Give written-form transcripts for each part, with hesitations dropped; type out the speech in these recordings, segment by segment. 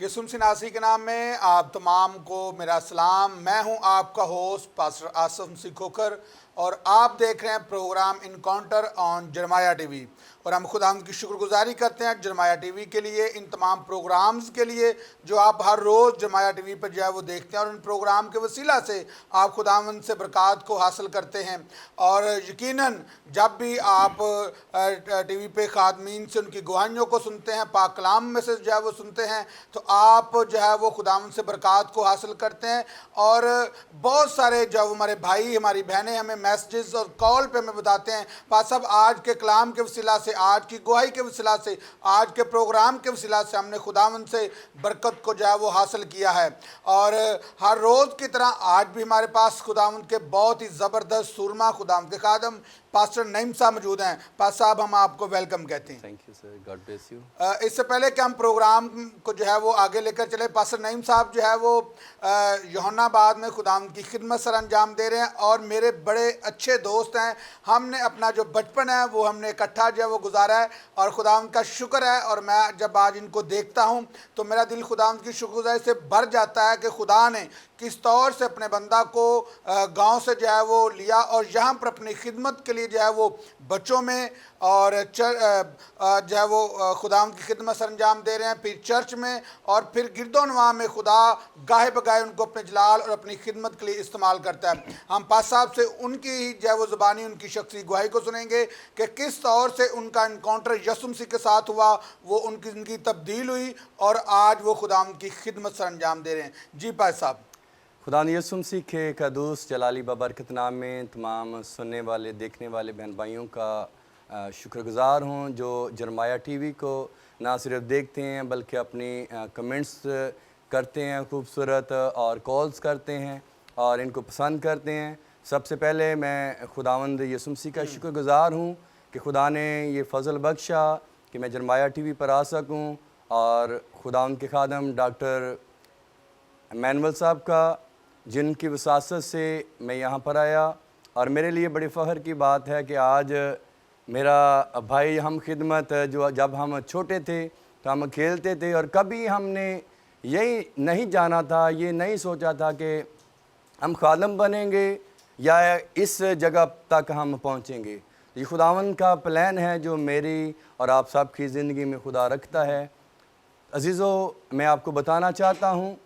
यसुम सिनासी के नाम में आप तमाम को मेरा सलाम। मैं हूं आपका होस्ट पास्टर आसम सिखोकर और आप देख रहे हैं प्रोग्राम इनकाउंटर ऑन जरमाया टीवी। और हम खुदा की शुक्रगुजारी करते हैं जरमाया टीवी के लिए, इन तमाम प्रोग्राम्स के लिए जो आप हर रोज़ जरमाया टीवी पर जो है वो देखते हैं, और इन प्रोग्राम के वसीला से आप खुदावंद से बरक़ात को हासिल करते हैं। और यकीनन जब भी आप टीवी पे खादमीन से उनकी गवाहियों को सुनते हैं, पाक कलाम में से जो है वो सुनते हैं, तो आप जो है वो खुदावंद से बरक़ात को हासिल करते हैं। और बहुत सारे जो हमारे भाई हमारी बहनें हमें मैसेजेस और कॉल पे हमें बताते हैं, पास साहब आज के कलाम के वसीला से, आज की गवाही के वसीला से, आज के प्रोग्राम के वसीला से हमने खुदावंद से बरकत को जो है वो हासिल किया है। और हर रोज़ की तरह आज भी हमारे पास खुदावंद के बहुत ही ज़बरदस्त सुरमा खुदावंद के खादम पास्टर नईम साहब मौजूद हैं। पास साहब हम आपको वेलकम कहते हैं। Thank you sir, God bless you. इससे पहले कि हम प्रोग्राम को जो है वो आगे लेकर चले, पास्टर नईम साहब जो है वो यूहन्नाबाद में खुदावंद की खिदमत सर अंजाम दे रहे हैं और मेरे बड़े अच्छे दोस्त हैं। हमने अपना जो बचपन है वो हमने इकट्ठा जो है वो गुजारा है और खुदावंद का शुक्र है। और मैं जब आज इनको देखता हूँ तो मेरा दिल खुदावंद की शुक्रगुजारी से भर जाता है कि खुदा ने किस तौर से अपने बंदा को गांव से जो है वो लिया और यहाँ पर अपनी खिदमत के लिए जो है वो बच्चों में और जो है वो खुदावंद की खिदमत सर अंजाम दे रहे हैं, फिर चर्च में और फिर गिरदोनवा में खुदा गाहे बगाहे उनको अपने जलाल और अपनी खिदमत के लिए इस्तेमाल करता है। हम पास साहब से उनकी ही जो है वो ज़बानी उनकी शख्सी गवाही को सुनेंगे कि किस तौर से उनका इनकाउंटर यसुम मसीह के साथ हुआ, वो उनकी ज़िंदगी तब्दील हुई और आज वो खुदावंद की खिदमत सर अंजाम दे रहे हैं। जी पास साहब। खुदा यसुम मसीह के कदूस जलाली बबरकत नाम में तमाम सुनने वाले देखने वाले बहन भाइयों का शुक्रगुजार हूँ जो जरमाया टीवी को ना सिर्फ देखते हैं बल्कि अपनी कमेंट्स करते हैं खूबसूरत और कॉल्स करते हैं और इनको पसंद करते हैं। सबसे पहले मैं खुदावंद यसुम मसीह का शुक्रगुजार हूँ कि खुदा ने ये फ़ज़ल बख्शा कि मैं जरमाया टीवी पर आ सकूँ और खुदावंद के खादम डॉक्टर मैनुअल साहब का जिनकी वसासत से मैं यहाँ पर आया। और मेरे लिए बड़ी फ़ख्र की बात है कि आज मेरा भाई हम खिदमत जो जब हम छोटे थे तो हम खेलते थे और कभी हमने यही नहीं जाना था, ये नहीं सोचा था कि हम खादम बनेंगे या इस जगह तक हम पहुँचेंगे। ये खुदावन का प्लान है जो मेरी और आप सब की ज़िंदगी में खुदा रखता है। अज़ीज़ों, मैं आपको बताना चाहता हूँ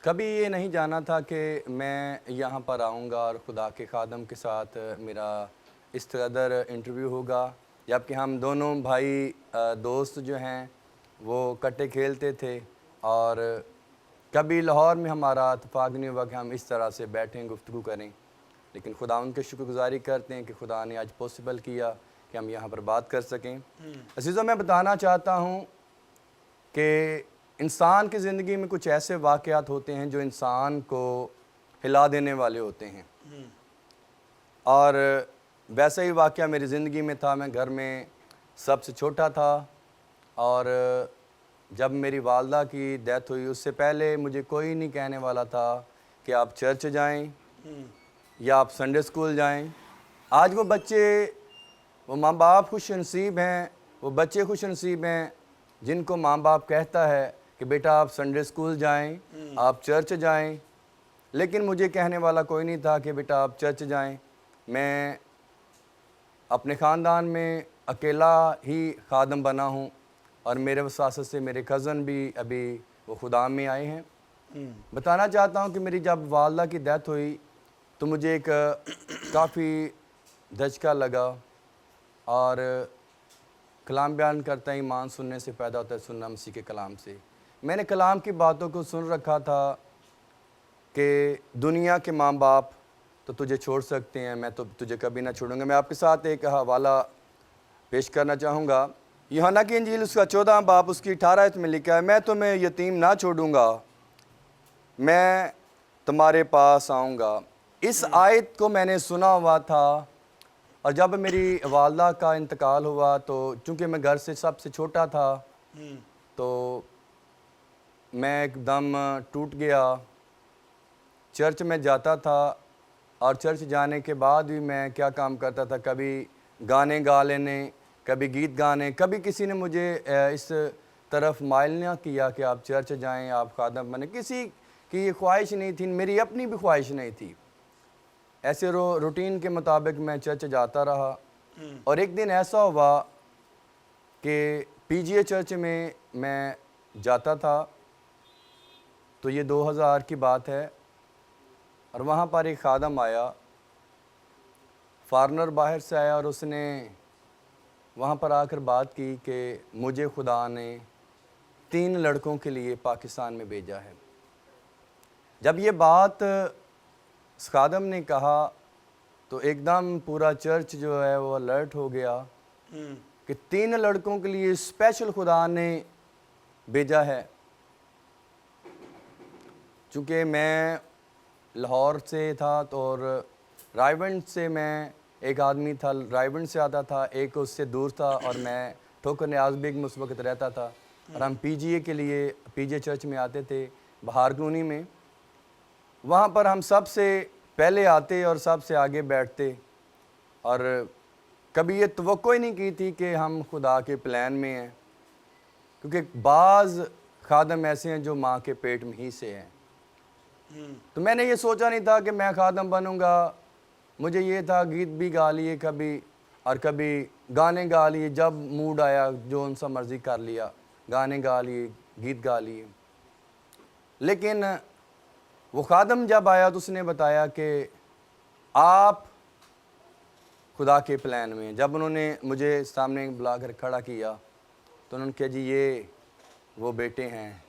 कभी ये नहीं जाना था कि मैं यहाँ पर आऊँगा और खुदा के खादम के साथ मेरा इस कदर इंटरव्यू होगा, जबकि हम दोनों भाई दोस्त जो हैं वो कट्टे खेलते थे और कभी लाहौर में हमारा इत्तेफाक नहीं हुआ कि हम इस तरह से बैठें गुफ्तगू करें। लेकिन खुदा उनके शुक्रगुजारी करते हैं कि खुदा ने आज पॉसिबल किया कि हम यहाँ पर बात कर सकें। अज़ीज़ों, मैं बताना चाहता हूँ कि इंसान की ज़िंदगी में कुछ ऐसे वाक़यात होते हैं जो इंसान को हिला देने वाले होते हैं और वैसा ही वाक़या मेरी ज़िंदगी में था। मैं घर में सबसे छोटा था और जब मेरी वालदा की डेथ हुई उससे पहले मुझे कोई नहीं कहने वाला था कि आप चर्च जाएं या आप संडे स्कूल जाएं। आज वो बच्चे, वो माँ बाप खुश नसीब हैं, वो बच्चे खुश नसीब हैं जिनको माँ बाप कहता है कि बेटा आप संडे स्कूल जाएं, आप चर्च जाएं। लेकिन मुझे कहने वाला कोई नहीं था कि बेटा आप चर्च जाएं। मैं अपने ख़ानदान में अकेला ही खादम बना हूँ और मेरे वसासत से मेरे कज़न भी अभी वो खुदा में आए हैं। बताना चाहता हूँ कि मेरी जब वालदा की डेथ हुई तो मुझे एक काफ़ी धचका लगा और कलाम बयान करता है ईमान सुनने से पैदा होता है, सुनना मसीह के कलाम से। मैंने कलाम की बातों को सुन रखा था कि दुनिया के माँ बाप तो तुझे छोड़ सकते हैं, मैं तो तुझे कभी ना छोड़ूंगा। मैं आपके साथ एक हवाला पेश करना चाहूँगा। यूहन्ना की इंजील उसका 14 बाब उसकी 18 आयत में लिखा है, मैं तुम्हें यतीम ना छोड़ूंगा, मैं तुम्हारे पास आऊँगा। इस आयत को मैंने सुना हुआ था और जब मेरी वालदा का इंतकाल हुआ तो चूँकि मैं घर से सबसे छोटा था तो मैं एकदम टूट गया। चर्च में जाता था और चर्च जाने के बाद भी मैं क्या काम करता था, कभी गाने गा लेने, कभी गीत गाने। कभी किसी ने मुझे इस तरफ माइल ना किया कि आप चर्च जाएं, आप खादम बने। किसी की ये ख्वाहिश नहीं थी, मेरी अपनी भी ख्वाहिश नहीं थी। ऐसे रूटीन के मुताबिक मैं चर्च जाता रहा। और एक दिन ऐसा हुआ कि पीजीए चर्च में मैं जाता था, तो ये 2000 की बात है, और वहाँ पर एक खादम आया, फॉरनर बाहर से आया, और उसने वहाँ पर आकर बात की कि मुझे खुदा ने 3 लड़कों के लिए पाकिस्तान में भेजा है। जब ये बात उस खादम ने कहा तो एकदम पूरा चर्च जो है वो अलर्ट हो गया कि 3 लड़कों के लिए स्पेशल खुदा ने भेजा है। चूँकि मैं लाहौर से था तो और रायवंड से मैं एक आदमी था, रायवंड से आता था, एक उससे दूर था, और मैं ठोकर न्याज बेग में उस वक्त रहता था। और हम पीजीए के लिए पीजीए चर्च में आते थे बहार कॉलोनी में। वहाँ पर हम सबसे पहले आते और सबसे आगे बैठते, और कभी ये तवक्को ही नहीं की थी कि हम खुदा के प्लान में हैं, क्योंकि बाज़ खादम ऐसे हैं जो माँ के पेट में ही से हैं। तो मैंने ये सोचा नहीं था कि मैं खादम बनूंगा। मुझे ये था गीत भी गा लिए कभी, और कभी गाने गा लिए, जब मूड आया जो उनसा मर्ज़ी कर लिया, गाने गा लिए, गीत गा लिए। लेकिन वो खादम जब आया तो उसने बताया कि आप खुदा के प्लान में। जब उन्होंने मुझे सामने बुलाकर खड़ा किया तो उन्होंने कहा जी ये वो बेटे हैं,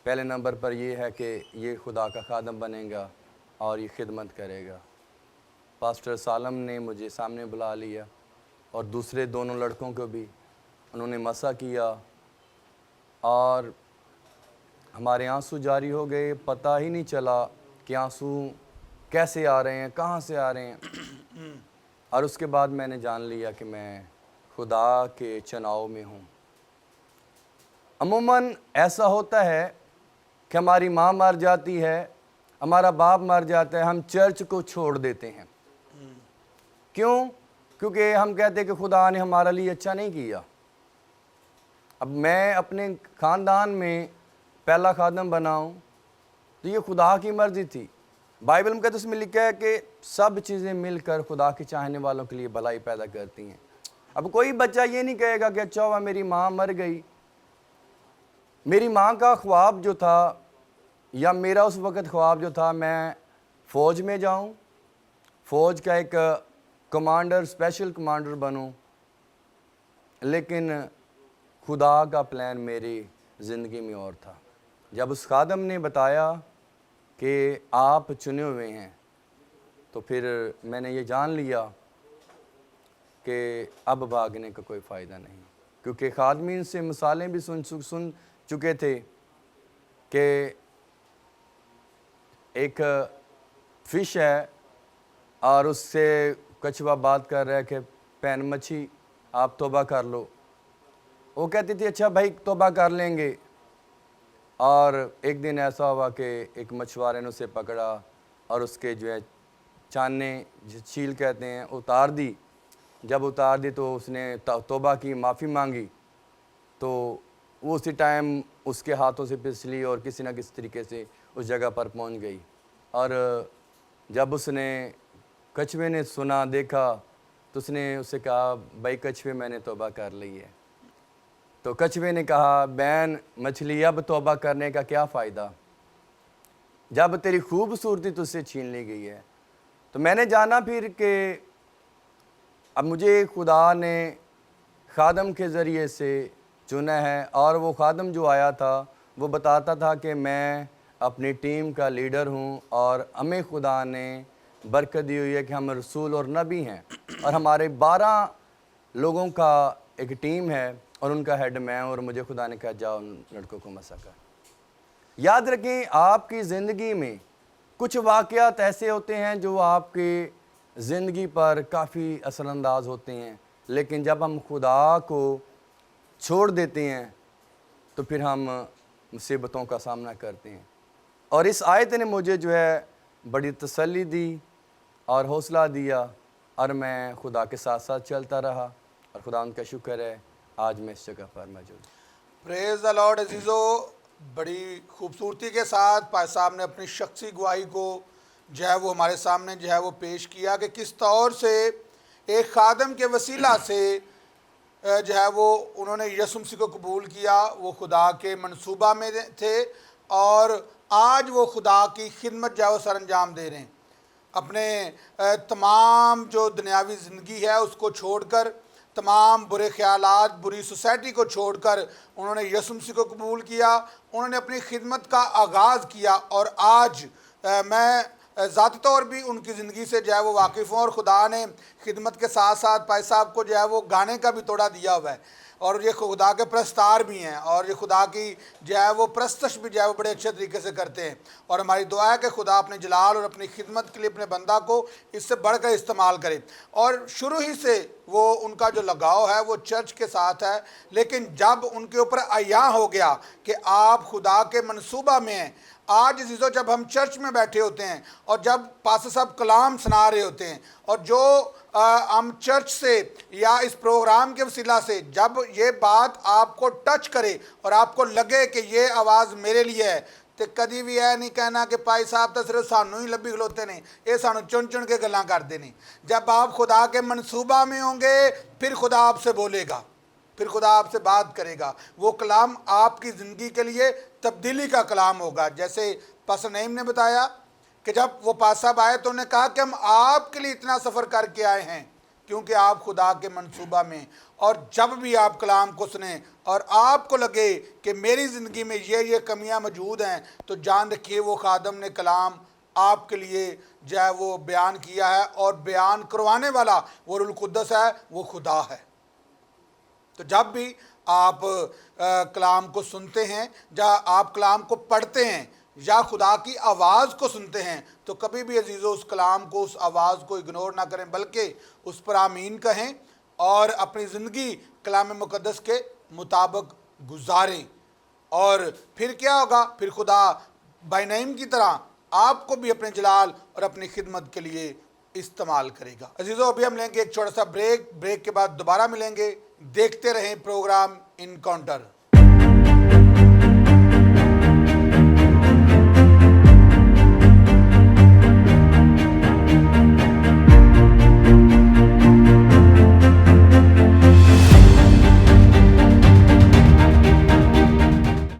पहले नंबर पर ये है कि ये खुदा का खादम बनेगा और ये खिदमत करेगा। पास्टर सालम ने मुझे सामने बुला लिया, और दूसरे दोनों लड़कों को भी उन्होंने मसा किया, और हमारे आंसू जारी हो गए। पता ही नहीं चला कि आंसू कैसे आ रहे हैं, कहाँ से आ रहे हैं। और उसके बाद मैंने जान लिया कि मैं खुदा के चुनाव में हूँ। अमूमन ऐसा होता है कि हमारी माँ मर जाती है, हमारा बाप मर जाता है, हम चर्च को छोड़ देते हैं। क्यों? क्योंकि हम कहते हैं कि खुदा ने हमारे लिए अच्छा नहीं किया। अब मैं अपने ख़ानदान में पहला खादम बनाऊं तो ये खुदा की मर्ज़ी थी। बाइबल में कहते उसमें लिखा है कि सब चीज़ें मिलकर खुदा के चाहने वालों के लिए भलाई पैदा करती हैं। अब कोई बच्चा ये नहीं कहेगा कि अच्छा हुआ मेरी माँ मर गई। मेरी माँ का ख्वाब जो था, या मेरा उस वक़्त ख्वाब जो था, मैं फ़ौज में जाऊं, फ़ौज का एक कमांडर, स्पेशल कमांडर बनूं। लेकिन खुदा का प्लान मेरी ज़िंदगी में और था। जब उस खादम ने बताया कि आप चुने हुए हैं, तो फिर मैंने ये जान लिया कि अब भागने का कोई फ़ायदा नहीं, क्योंकि खादमीन से मिसालें भी सुन चुके थे कि एक फ़िश है और उससे कछुआ बात कर रहा है कि पैन मच्छी आप तौबा कर लो। वो कहती थी अच्छा भाई तौबा कर लेंगे। और एक दिन ऐसा हुआ कि एक मछुआरे ने उसे पकड़ा और उसके जो है चाने छील कहते हैं उतार दी। जब उतार दी तो उसने तौबा की, माफ़ी मांगी, तो वो उसी टाइम उसके हाथों से फिसली और किसी न किसी तरीके से उस जगह पर पहुंच गई। और जब उसने कछुए ने सुना, देखा, तो उसने उससे कहा भाई कछुए मैंने तौबा कर ली है। तो कछुए ने कहा बैन मछली अब तौबा करने का क्या फ़ायदा जब तेरी खूबसूरती तुझसे छीन ली गई है। तो मैंने जाना फिर कि अब मुझे खुदा ने खादम के ज़रिए से चुना है। और वो खादम जो आया था वो बताता था कि मैं अपनी टीम का लीडर हूँ और हमें खुदा ने बरकत दी हुई है कि हम रसूल और नबी हैं, और हमारे 12 लोगों का एक टीम है और उनका हेड मैं हूँ। और मुझे खुदा ने कहा जाओ उन लड़कों को मसा कर। याद रखें आपकी ज़िंदगी में कुछ वाक़यात ऐसे होते हैं जो आपकी ज़िंदगी पर काफ़ी असरअंदाज होते हैं, लेकिन जब हम खुदा को छोड़ देते हैं तो फिर हम मुसीबतों का सामना करते हैं। और इस आयत ने मुझे जो है बड़ी तसल्ली दी और हौसला दिया, और मैं खुदा के साथ साथ चलता रहा, और खुदा उनका शुक्र है आज मैं इस जगह पर मौजूद। प्रेज द लॉर्ड अजीज़ो। बड़ी खूबसूरती के साथ भाई साहब ने अपनी शख्सी गवाही को जो है वो हमारे सामने जो है वो पेश किया कि किस तौर से एक खादम के वसीला से जो है वो उन्होंने यीशु मसीह को कबूल किया। वो खुदा के मंसूबा में थे और आज वो खुदा की खिदमत जो है वो सर अंजाम दे रहे हैं। अपने तमाम जो दुनियावी ज़िंदगी है उसको छोड़कर, तमाम बुरे ख़यालात, बुरी सोसाइटी को छोड़कर उन्होंने यीशु मसीह को कबूल किया। उन्होंने अपनी खिदमत का आगाज़ किया और आज मैं ज़ाती तौर भी उनकी ज़िंदगी से जो है वो वाकिफ़ हूँ। और खुदा ने खिदमत के साथ साथ भाई साहब को जो है वो गाने का भी तोड़ा दिया हुआ है और ये खुदा के प्रस्तार भी हैं और ये खुदा की जो है वो प्रस्तश भी जो है वो बड़े अच्छे तरीके से करते हैं। और हमारी दुआ है कि खुदा अपने जलाल और अपनी खिदमत के लिए अपने बंदा को इससे बढ़कर इस्तेमाल करे। और शुरू ही से वो उनका जो लगाव है वो चर्च के साथ है, लेकिन जब उनके ऊपर आया हो गया कि आप खुदा के मंसूबा में हैं। आज अजीज़ों, जब हम चर्च में बैठे होते हैं और जब पास्टर साहब कलाम सुना रहे होते हैं और जो हम चर्च से या इस प्रोग्राम के वसीला से जब ये बात आपको टच करे और आपको लगे कि ये आवाज़ मेरे लिए है, तो कभी भी यह नहीं कहना कि भाई साहब तो सिर्फ सानू ही लब्भी खलोते ने, ये सानू चुन चुन के गल्लां करते नहीं। जब आप खुदा के मनसूबा में होंगे फिर खुदा आपसे बोलेगा, फिर खुदा आपसे बात करेगा। वो कलाम आपकी ज़िंदगी के लिए तब्दीली का कलाम होगा। जैसे पास्टर नईम ने बताया कि जब वो पास साहब आए तो उन्होंने कहा कि हम आपके लिए इतना सफ़र करके आए हैं क्योंकि आप खुदा के मंसूबा में। और जब भी आप कलाम को सुने और आपको लगे कि मेरी ज़िंदगी में ये कमियां मौजूद हैं, तो जान रखिए वो खादम ने कलाम आपके लिए जो है वो बयान किया है और बयान करवाने वाला वो रूहुल कुद्दस है, वो खुदा है। तो जब भी आप कलाम को सुनते हैं या आप कलाम को पढ़ते हैं या खुदा की आवाज़ को सुनते हैं, तो कभी भी अजीज़ों उस कलाम को, उस आवाज़ को इग्नोर ना करें, बल्कि उस पर आमीन कहें और अपनी ज़िंदगी कलाम मुक़द्दस के मुताबिक गुजारें। और फिर क्या होगा, फिर खुदा भाई नईम की तरह आपको भी अपने जलाल और अपनी खिदमत के लिए इस्तेमाल करेगा। अजीज़ों, अभी हम लेंगे एक छोटा सा ब्रेक के बाद दोबारा मिलेंगे। देखते रहें प्रोग्राम इनकाउंटर।